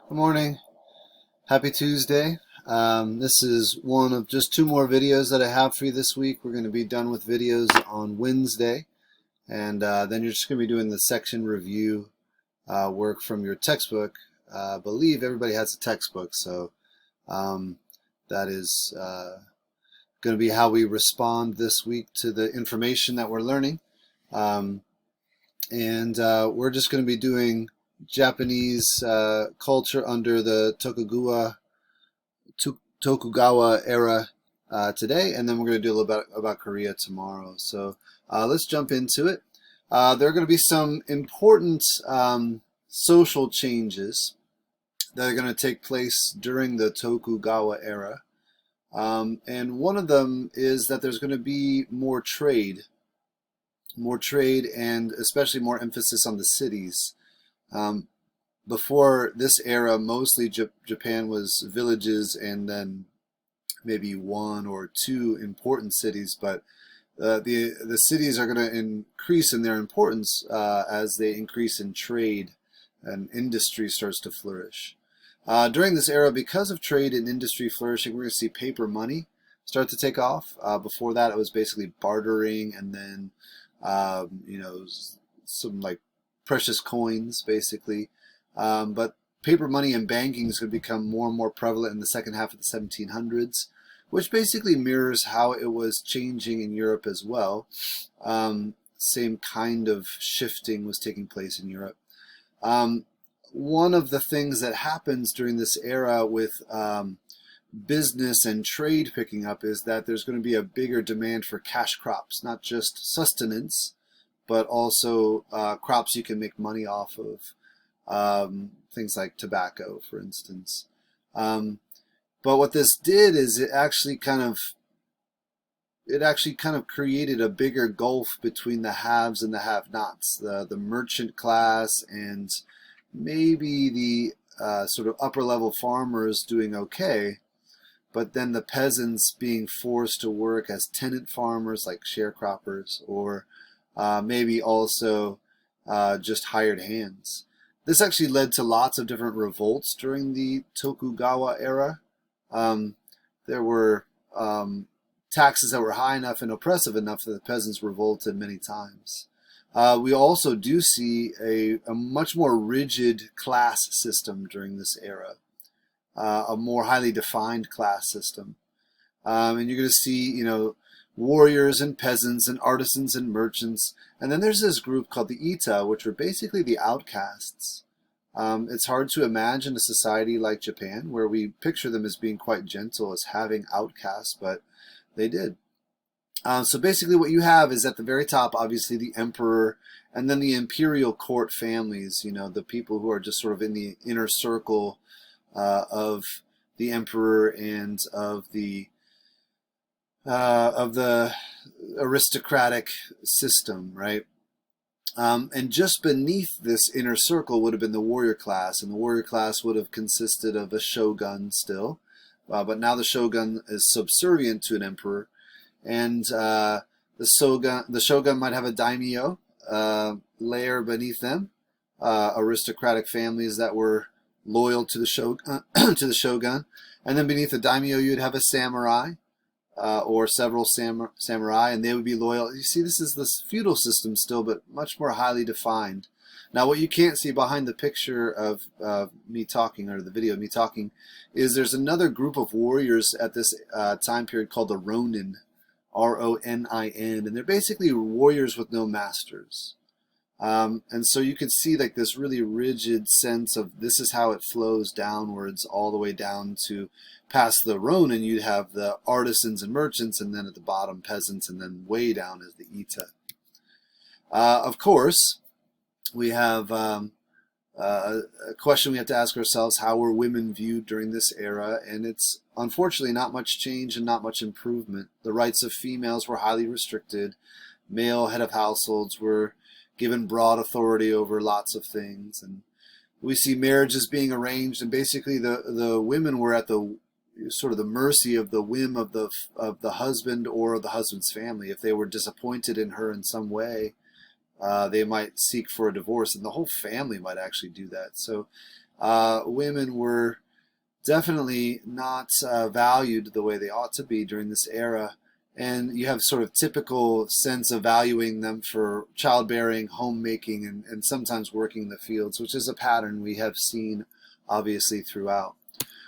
Good morning. Happy Tuesday. This is one of just two more videos that I have for you this week. We're going to be done with videos on Wednesday, and then you're just going to be doing the section review work from your textbook. I believe everybody has a textbook, so um, that is going to be how we respond this week to the information that we're learning. Um, and we're just going to be doing Japanese culture under the Tokugawa era today, and then we're going to do a little bit about Korea tomorrow. So let's jump into it. There are going to be some important social changes that are going to take place during the Tokugawa era. And one of them is that there's going to be more trade, and especially more emphasis on the cities. Um, Before this era, mostly Japan was villages and then maybe one or two important cities, but the cities are going to increase in their importance as they increase in trade and industry starts to flourish. During this era, because of trade and industry flourishing, we're going to see paper money start to take off. Before that, it was basically bartering, and then some like precious coins, basically. But paper money and banking is going to become more and more prevalent in the second half of the 1700s, which basically mirrors how it was changing in Europe as well. Same kind of shifting was taking place in Europe. One of the things that happens during this era with business and trade picking up is that there's going to be a bigger demand for cash crops, not just sustenance, but also crops you can make money off of. Things like tobacco, for instance. But what this did is it actually kind of created a bigger gulf between the haves and the have-nots. The merchant class and maybe the sort of upper level farmers doing okay, but then the peasants being forced to work as tenant farmers like sharecroppers, or maybe also just hired hands. This actually led to lots of different revolts during the Tokugawa era. There were taxes that were high enough and oppressive enough that the peasants revolted many times. We also do see a much more rigid class system during this era, a more highly defined class system. And you're going to see, warriors and peasants and artisans and merchants. And then there's this group called the Ita, which were basically the outcasts. It's hard to imagine a society like Japan where we picture them as being quite gentle, as having outcasts, but they did. So basically what you have is at the very top, obviously, the emperor, and then the imperial court families, the people who are just sort of in the inner circle of the emperor and of the aristocratic system, right? And just beneath this inner circle would have been the warrior class, and the warrior class would have consisted of a shogun still, but now the shogun is subservient to an emperor, and the shogun might have a daimyo layer beneath them, aristocratic families that were loyal to the shogun, and then beneath the daimyo you'd have a samurai, or several samurai, and they would be loyal. You see, this is this feudal system still, but much more highly defined. Now, what you can't see behind the picture of me talking, or the video of me talking, is there's another group of warriors at this time period called the Ronin, Ronin, and they're basically warriors with no masters. And so you can see like this really rigid sense of this is how it flows downwards all the way down to past the Ronin. You'd have the artisans and merchants, and then at the bottom peasants, and then way down is the Ita. Of course, we have a question we have to ask ourselves: how were women viewed during this era? And it's unfortunately not much change and not much improvement. The rights of females were highly restricted. Male head of households were given broad authority over lots of things, and we see marriages being arranged, and basically the women were at the sort of the mercy of the whim of the husband or the husband's family. If they were disappointed in her in some way, they might seek for a divorce, and the whole family might actually do that. So women were definitely not valued the way they ought to be during this era. And you have sort of typical sense of valuing them for childbearing, homemaking, and sometimes working in the fields, which is a pattern we have seen obviously throughout.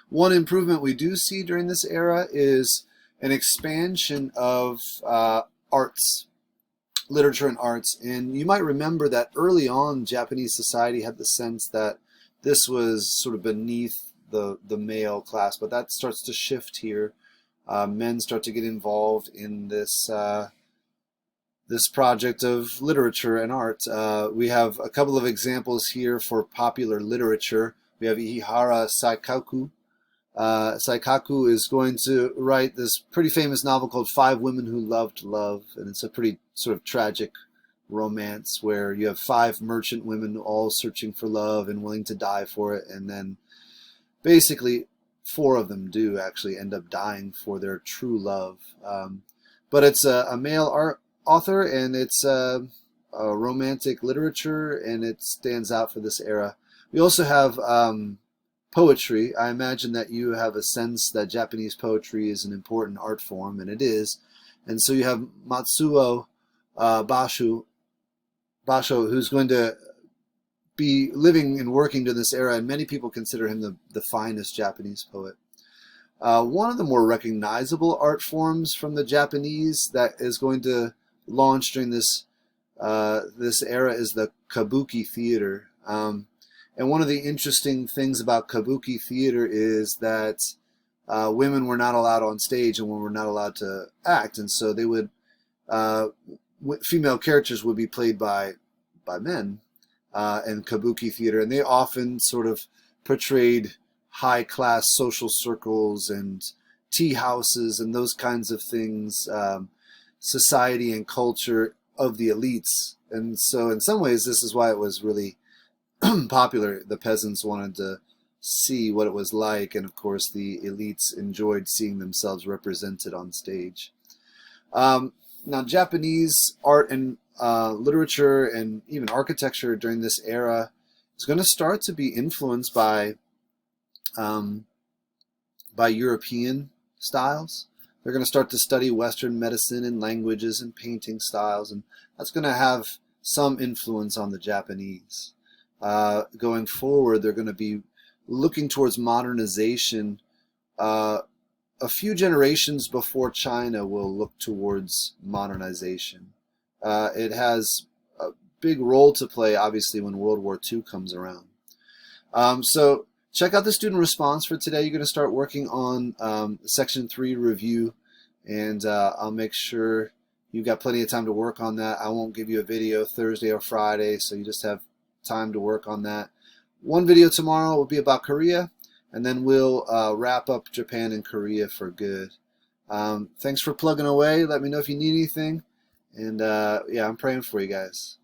One improvement we do see during this era is an expansion of arts, literature and arts. And you might remember that early on, Japanese society had the sense that this was sort of beneath the male class, but that starts to shift here. Men start to get involved in this this project of literature and art. We have a couple of examples here for popular literature. We have Ihara Saikaku. Saikaku is going to write this pretty famous novel called Five Women Who Loved Love, and it's a pretty sort of tragic romance where you have five merchant women all searching for love and willing to die for it, and then basically four of them do actually end up dying for their true love. But it's a male author, and it's a romantic literature, and it stands out for this era. We also have poetry. I imagine that you have a sense that Japanese poetry is an important art form, and it is. And so you have Matsuo Basho, who's going to be living and working during this era, and many people consider him the finest Japanese poet. One of the more recognizable art forms from the Japanese that is going to launch during this this era is the Kabuki theater. And one of the interesting things about Kabuki theater is that women were not allowed on stage and were not allowed to act, and so they would female characters would be played by men in Kabuki theater, and they often sort of portrayed high-class social circles and tea houses and those kinds of things, society and culture of the elites. And so in some ways this is why it was really popular. The peasants wanted to see what it was like, and of course the elites enjoyed seeing themselves represented on stage. Now, Japanese art and literature and even architecture during this era is going to start to be influenced by European styles. They're going to start to study Western medicine and languages and painting styles, and that's going to have some influence on the Japanese. Going forward, they're going to be looking towards modernization. A few generations before China will look towards modernization. It has a big role to play, obviously, when World War II comes around. So check out the student response for today. You're going to start working on Section 3 review, and I'll make sure you've got plenty of time to work on that. I won't give you a video Thursday or Friday, so you just have time to work on that. One video tomorrow will be about Korea, and then we'll wrap up Japan and Korea for good. Thanks for plugging away. Let me know if you need anything, and yeah, I'm praying for you guys.